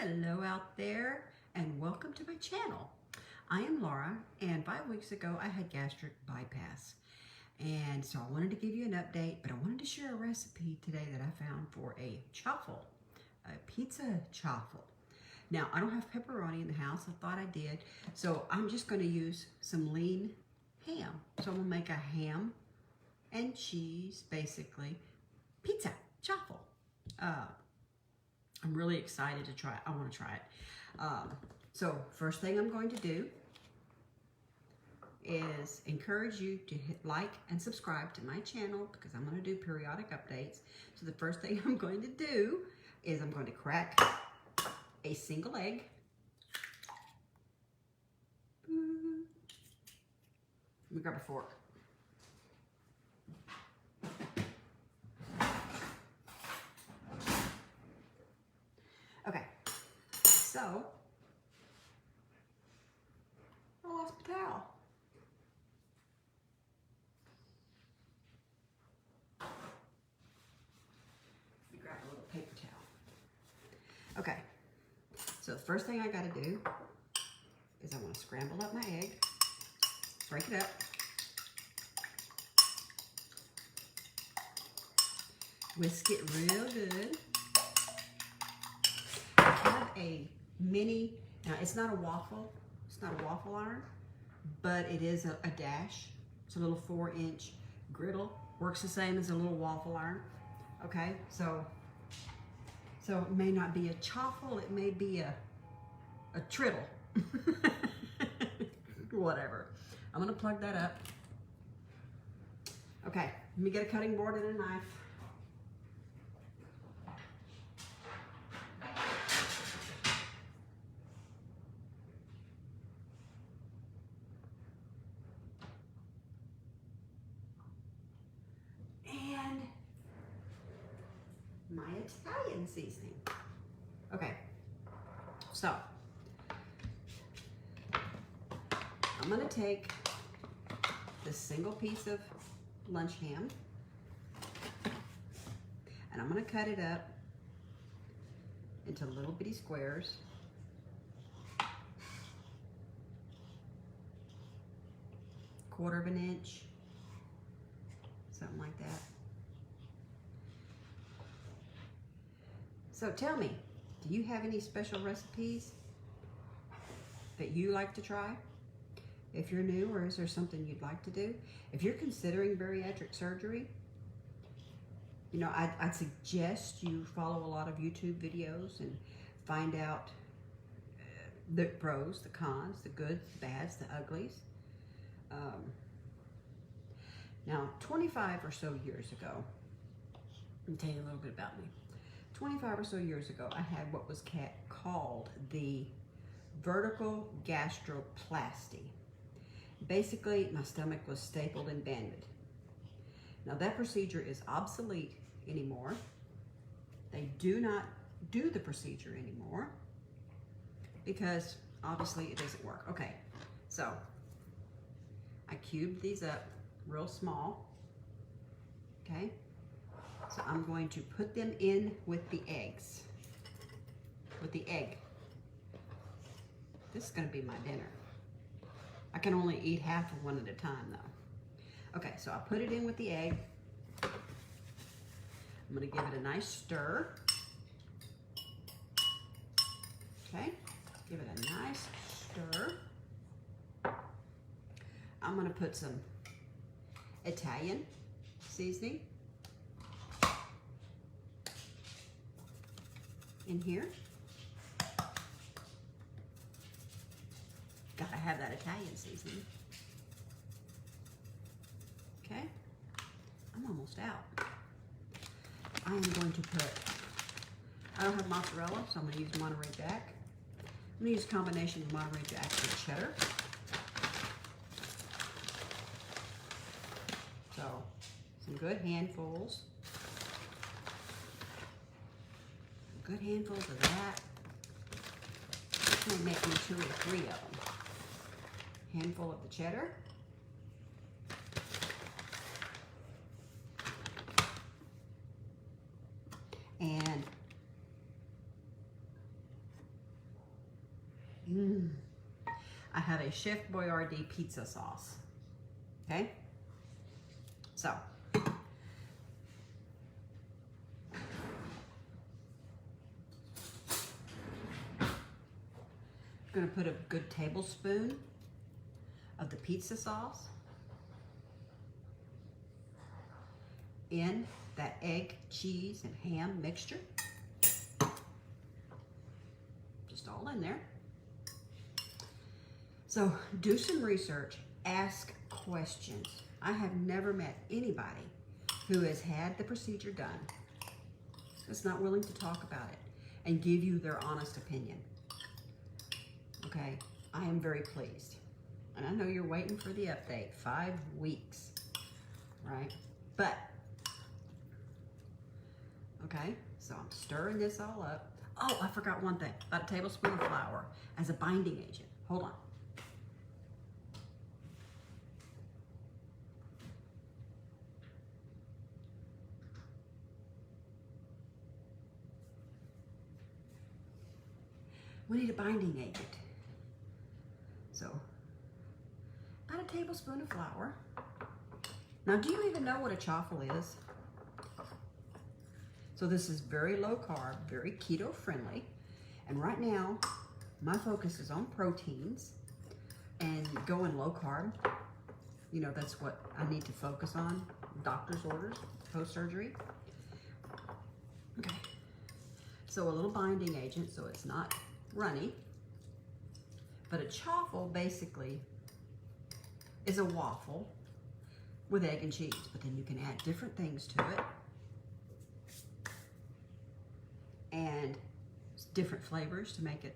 Hello out there and welcome to my channel. I am Laura, and 5 weeks ago I had gastric bypass, and so I wanted to give you an update, but I wanted to share a recipe today that I found for a chaffle, a pizza chaffle. Now I don't have pepperoni in the house. I thought I did, so I'm just going to use some lean ham. So I'm going to make a ham and cheese, basically, pizza chaffle. I'm really excited to try it. I want to try it. So first thing I'm going to do is encourage you to hit like and subscribe to my channel because I'm going to do periodic updates. So the first thing I'm going to do is I'm going to crack a single egg. Let me grab a fork. Okay, so I lost my towel. Let me grab a little paper towel. Okay, so the first thing I got to do is I want to scramble up my egg, break it up, whisk it real good. A mini, now it's not a waffle iron, but it is a dash. It's a little 4-inch griddle, works the same as a little waffle iron. Okay, so it may not be a chaffle, it may be a triddle. Whatever. I'm gonna plug that up. Okay, let me get a cutting board and a knife. My Italian seasoning. Okay, so I'm gonna take this single piece of lunch ham and I'm gonna cut it up into little bitty squares. Quarter of an inch, something like that. So tell me, do you have any special recipes that you like to try? If you're new, or is there something you'd like to do? If you're considering bariatric surgery, you know, I'd suggest you follow a lot of YouTube videos and find out the pros, the cons, the goods, the bads, the uglies. Now, 25 or so years ago, let me tell you a little bit about me. 25 or so years ago, I had what was called the vertical gastroplasty. Basically, my stomach was stapled and banded. Now that procedure is obsolete anymore. They do not do the procedure anymore because obviously it doesn't work. Okay, so I cubed these up real small, okay? So I'm going to put them in with the eggs, with the egg. This is going to be my dinner. I can only eat half of one at a time though. Okay, so I put it in with the egg. I'm going to give it a nice stir. Okay, give it a nice stir. I'm going to put some Italian seasoning in here. Gotta have that Italian seasoning. Okay, I'm almost out. I am going to put, I don't have mozzarella, so I'm going to use Monterey Jack. I'm going to use a combination of Monterey Jack and cheddar. So, some good handfuls. Good handfuls of that. This may make me 2 or 3 of them. Handful of the cheddar. And I have a Chef Boyardee pizza sauce. Okay? So, I'm going to put a good tablespoon of the pizza sauce in that egg, cheese, and ham mixture. Just all in there. So do some research, ask questions. I have never met anybody who has had the procedure done that's not willing to talk about it and give you their honest opinion. Okay, I am very pleased. And I know you're waiting for the update, 5 weeks, right? But, okay, so I'm stirring this all up. Oh, I forgot one thing, about a tablespoon of flour as a binding agent. Hold on. We need a binding agent. So, about a tablespoon of flour. Now, do you even know what a chaffle is? So this is very low carb, very keto friendly. And right now, my focus is on proteins and going low carb. You know, that's what I need to focus on. Doctor's orders, post-surgery. Okay. So a little binding agent so it's not runny. But a chaffle basically is a waffle with egg and cheese, but then you can add different things to it and different flavors to make it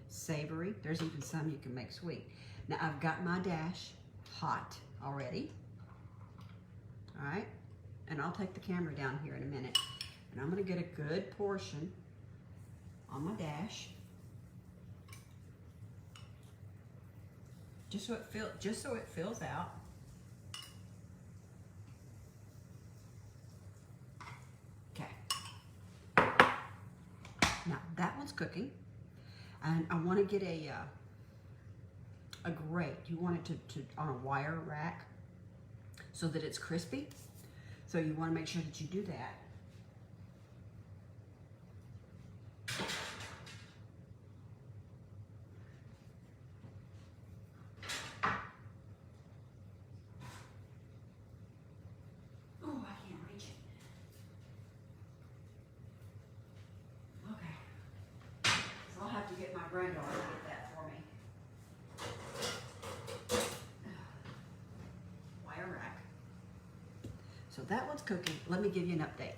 savory. There's even some you can make sweet. Now I've got my dash hot already. All right, and I'll take the camera down here in a minute, and I'm gonna get a good portion on my dash. Just so it fills out. Okay. Now that one's cooking, and I want to get a grate. You want it to on a wire rack so that it's crispy. So you want to make sure that you do that. Get my granddaughter to get that for me. Wire rack. So that one's cooking. Let me give you an update.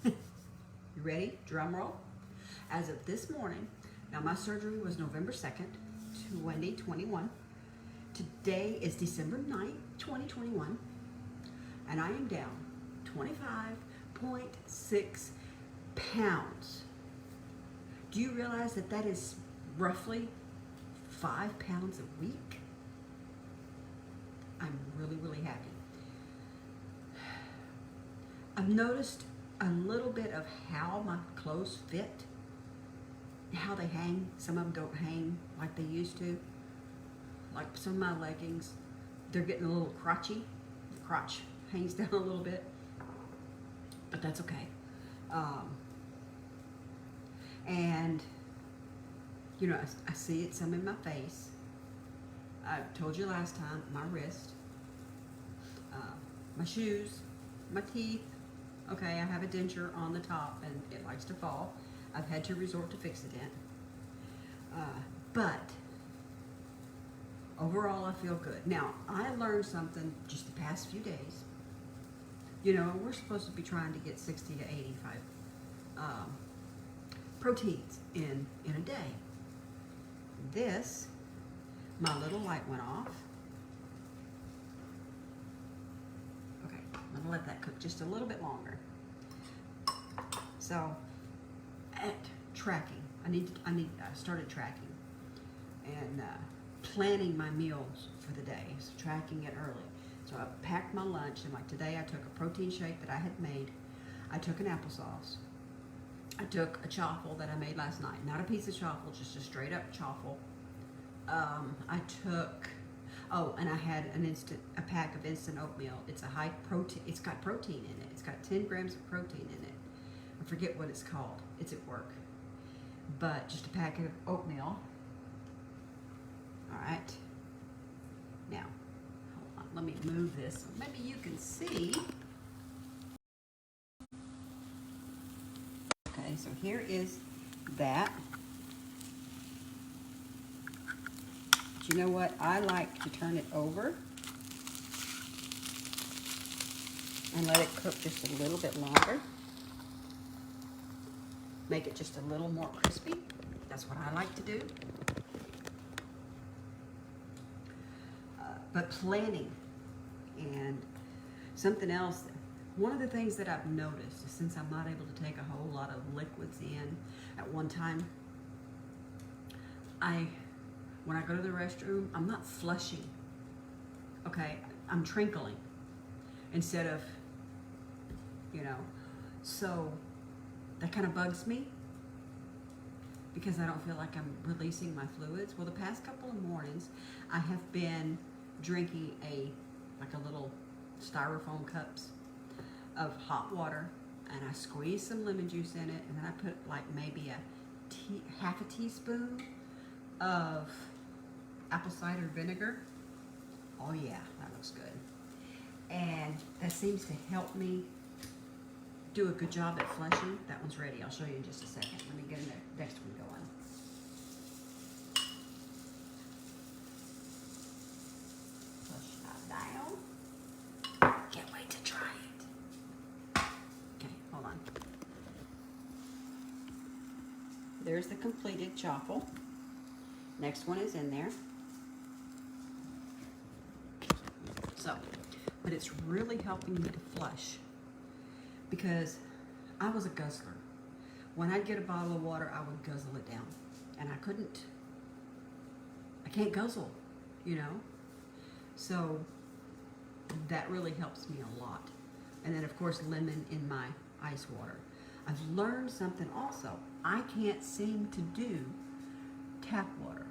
You ready? Drum roll. As of this morning, now my surgery was November 2nd, 2021. Today is December 9th, 2021. And I am down 25.6 pounds. Do you realize that that is roughly 5 pounds a week? I'm really, really happy. I've noticed a little bit of how my clothes fit, how they hang. Some of them don't hang like they used to. Like some of my leggings, they're getting a little crotchy. The crotch hangs down a little bit, but that's okay. And, you know, I see it some in my face. I told you last time, my wrist, my shoes, my teeth. Okay, I have a denture on the top and it likes to fall. I've had to resort to Fix-A-Dent. But overall, I feel good. Now, I learned something just the past few days. You know, we're supposed to be trying to get 60 to 85 proteins in a day. This, my little light went off. Okay, I'm gonna let that cook just a little bit longer. So, at tracking, I started tracking and planning my meals for the day. So tracking it early. So I packed my lunch, and like today, I took a protein shake that I had made. I took an applesauce. I took a chaffle that I made last night. Not a pizza chaffle, just a straight up chaffle I took, oh, and I had a pack of instant oatmeal. It's a high protein, it's got protein in it. It's got 10 grams of protein in it. I forget what it's called. It's at work. But just a packet of oatmeal. All right. Now, hold on. Let me move this so maybe you can see. Okay, so here is that. But you know what? I like to turn it over and let it cook just a little bit longer. Make it just a little more crispy. That's what I like to do. But planning and something else, one of the things that I've noticed is since I'm not able to take a whole lot of liquids in at one time, when I go to the restroom, I'm not flushing. Okay, I'm trinkling instead of, so that kind of bugs me because I don't feel like I'm releasing my fluids. Well, the past couple of mornings, I have been drinking like a little styrofoam cups of hot water, and I squeeze some lemon juice in it, and then I put like maybe half a teaspoon of apple cider vinegar. Oh yeah, that looks good. And that seems to help me do a good job at flushing. That one's ready. I'll show you in just a second. Let me get the next one going. Flush that down. Can't wait to try it. Okay, hold on. There's the completed chaffle. Next one is in there. So, but it's really helping me to flush because I was a guzzler. When I'd get a bottle of water, I would guzzle it down. And I can't guzzle, So that really helps me a lot. And then of course, lemon in my ice water. I've learned something also. I can't seem to do tap water.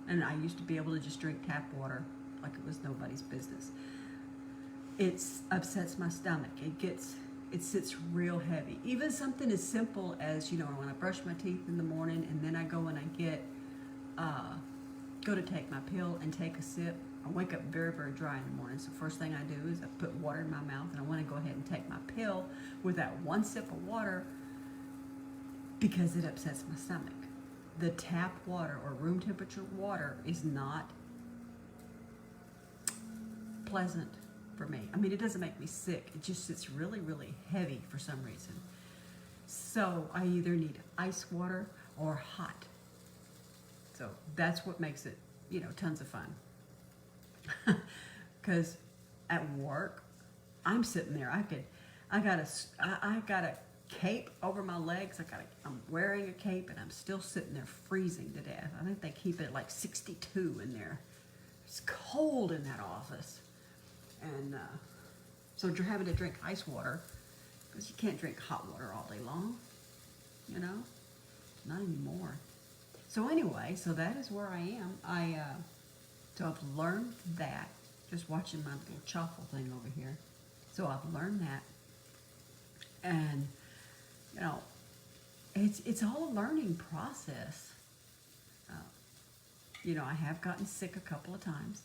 And I used to be able to just drink tap water like it was nobody's business. It upsets my stomach. It sits real heavy. Even something as simple as, when I brush my teeth in the morning and then I go and I go to take my pill and take a sip. I wake up very, very dry in the morning. So first thing I do is I put water in my mouth and I want to go ahead and take my pill with that one sip of water because it upsets my stomach. The tap water or room temperature water is not pleasant for me. I mean, it doesn't make me sick. It just sits really, really heavy for some reason. So I either need ice water or hot. So that's what makes it, tons of fun. Because at work, I'm sitting there. I got a cape over my legs. I'm wearing a cape and I'm still sitting there freezing to death. I think they keep it at like 62 in there. It's cold in that office. And so you're having to drink ice water because you can't drink hot water all day long, not anymore. So anyway, so that is where I am. So I've learned that just watching my little chaffle thing over here. So I've learned that, and it's all a learning process. I have gotten sick a couple of times.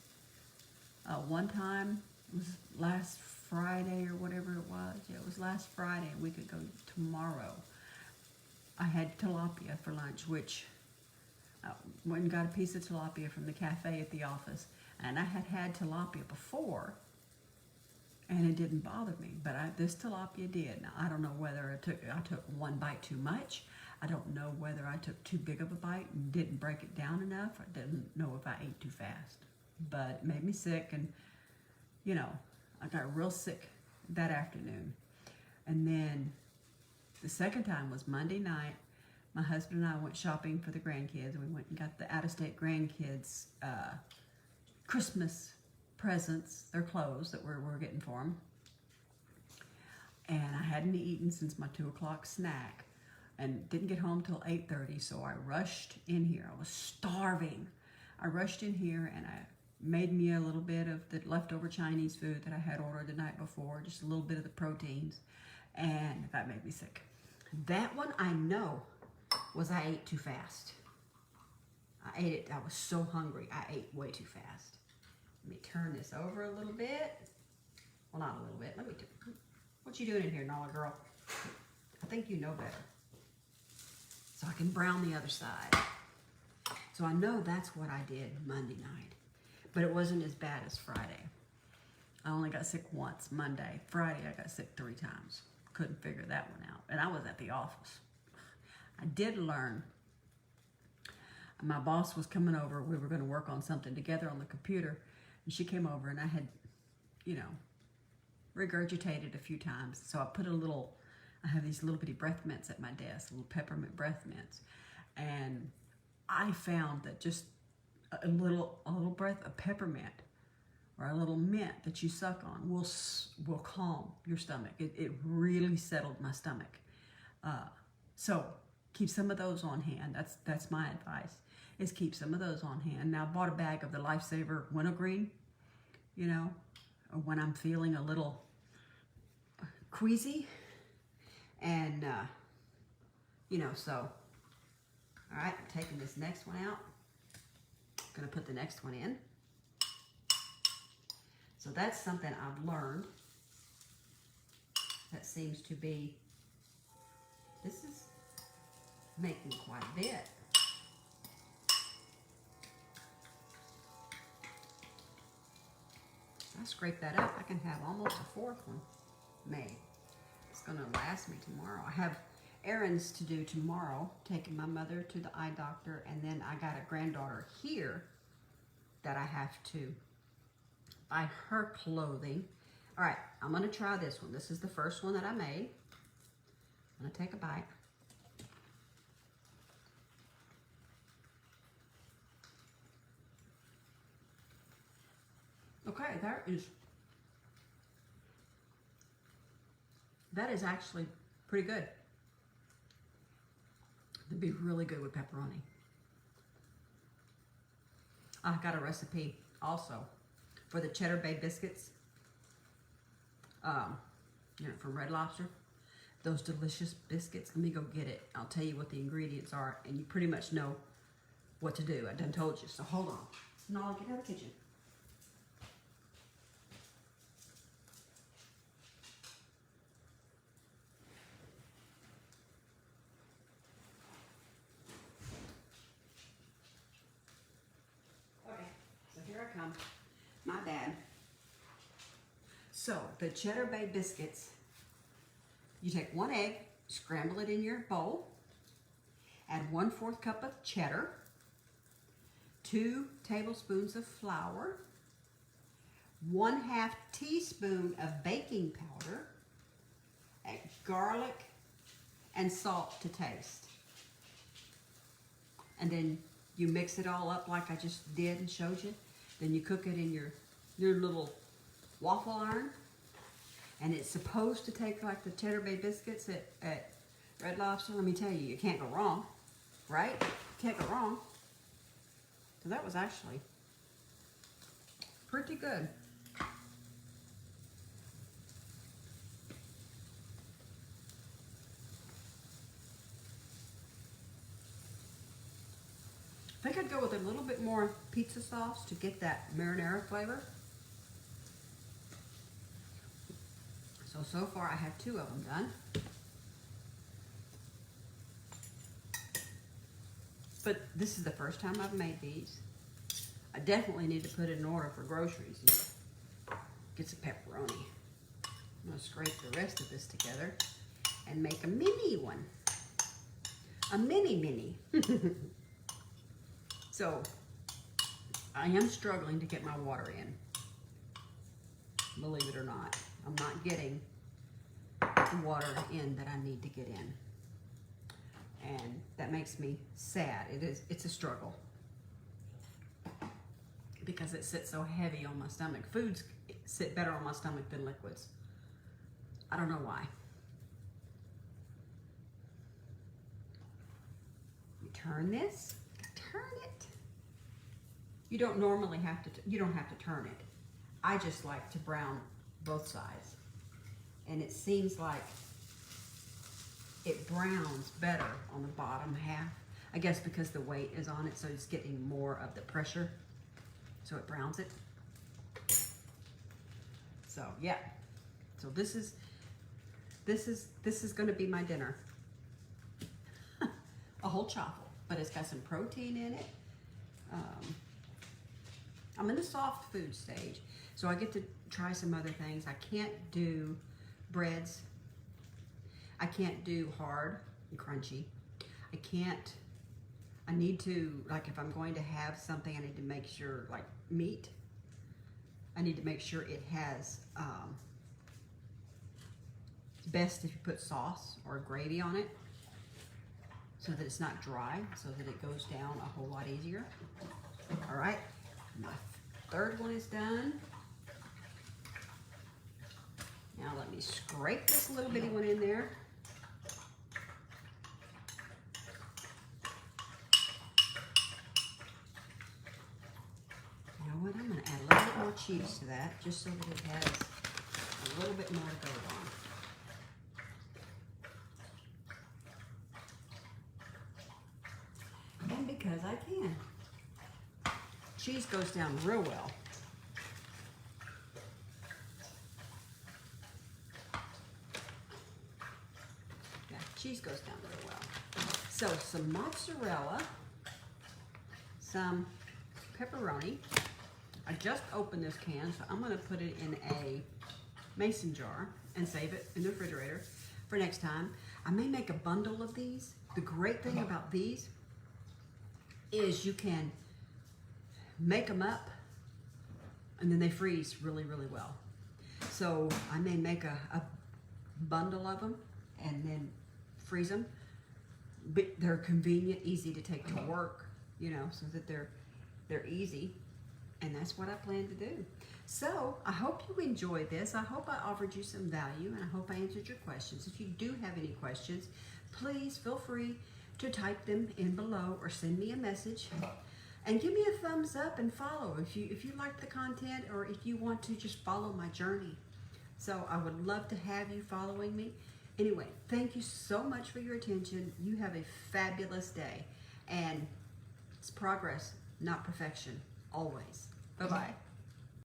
One time it was last Friday or whatever it was. Yeah, it was last Friday, a week ago tomorrow. I had tilapia for lunch, which went and got a piece of tilapia from the cafe at the office. And I had tilapia before, and it didn't bother me. But this tilapia did. Now, I don't know whether I took one bite too much. I don't know whether I took too big of a bite and didn't break it down enough. I didn't know if I ate too fast. But it made me sick, and I got real sick that afternoon. And then the second time was Monday night. My husband and I went shopping for the grandkids. We went and got the out-of-state grandkids Christmas presents, their clothes that we're getting for them. And I hadn't eaten since my 2 o'clock snack and didn't get home till 8:30, so I rushed in here. I was starving. I rushed in here and I made me a little bit of the leftover Chinese food that I had ordered the night before, just a little bit of the proteins, and that made me sick. That one I know was I ate too fast. I ate it, I was so hungry, I ate way too fast. Let me turn this over a little bit. Well, not a little bit, what you doing in here, Nala girl? I think you know better. So I can brown the other side. So I know that's what I did Monday night, but it wasn't as bad as Friday. I only got sick once, Monday. Friday, I got sick 3 times. Couldn't figure that one out. And I was at the office. I did learn. My boss was coming over. We were going to work on something together on the computer. And she came over and I had, regurgitated a few times. So I have these little bitty breath mints at my desk, little peppermint breath mints. And I found that just a little breath of peppermint or a little mint that you suck on will calm your stomach. It really settled my stomach. So keep some of those on hand. That's my advice, is keep some of those on hand. Now I bought a bag of the Lifesaver wintergreen, when I'm feeling a little queasy. And, so, all right, I'm taking this next one out. I'm going to put the next one in. So that's something I've learned. That seems to be, this is making quite a bit. I scrape that up, I can have almost a 4th one made. It's going to last me tomorrow. I have errands to do tomorrow, taking my mother to the eye doctor, and then I got a granddaughter here that I have to buy her clothing. All right, I'm going to try this one. This is the first one that I made. I'm going to take a bite. Okay, that is actually pretty good. It'd be really good with pepperoni. I got a recipe also for the Cheddar Bay biscuits, from Red Lobster. Those delicious biscuits. Let me go get it. I'll tell you what the ingredients are, and you pretty much know what to do. I done told you, so hold on. No, I'll get out of the kitchen. My bad. So the Cheddar Bay biscuits, you take 1 egg, scramble it in your bowl, add 1/4 cup of cheddar, 2 tablespoons of flour, 1/2 teaspoon of baking powder, garlic, and salt to taste. And then you mix it all up like I just did and showed you. Then you cook it in your little waffle iron. And it's supposed to take like the Cheddar Bay biscuits at Red Lobster. Let me tell you, you can't go wrong, right? You can't go wrong. So that was actually pretty good. I think I'd go with a little bit more pizza sauce to get that marinara flavor. So far I have 2 of them done. But this is the first time I've made these. I definitely need to put in an order for groceries and get some pepperoni. I'm going to scrape the rest of this together and make a mini one. A mini. So, I am struggling to get my water in. Believe it or not. I'm not getting the water in that I need to get in. And that makes me sad. It's a struggle. Because it sits so heavy on my stomach. Foods sit better on my stomach than liquids. I don't know why. You turn this. Turn it. You don't normally have to, you don't have to turn it. I just like to brown both sides. And it seems like it browns better on the bottom half. I guess because the weight is on it, so it's getting more of the pressure. So it browns it. So yeah. So this is gonna be my dinner. A whole chaffle, but it's got some protein in it. I'm in the soft food stage, so I get to try some other things. I can't do breads. I can't do hard and crunchy. I need to, like if I'm going to have something, I need to make sure, like meat, I need to make sure it has, it's best if you put sauce or gravy on it so that it's not dry, so that it goes down a whole lot easier. All right, my third one is done. Now let me scrape this little bitty one in there. You know what, I'm gonna add a little bit more cheese to that, just so that it has a little bit more to go on. And because I can. Cheese goes down real well. Yeah, cheese goes down real well. So some mozzarella, some pepperoni. I just opened this can, so I'm gonna put it in a mason jar and save it in the refrigerator for next time. I may make a bundle of these. The great thing about these is you can make them up and then they freeze really, really well. So I may make a bundle of them and then freeze them. But they're convenient, easy to take to work, you know, so that they're easy. And that's what I plan to do. So I hope you enjoyed this. I hope I offered you some value, and I hope I answered your questions. If you do have any questions, please feel free to type them in below or send me a message. And give me a thumbs up and follow if you like the content, or if you want to just follow my journey. So I would love to have you following me. Anyway, thank you so much for your attention. You have a fabulous day. And it's progress, not perfection, always. Bye-bye.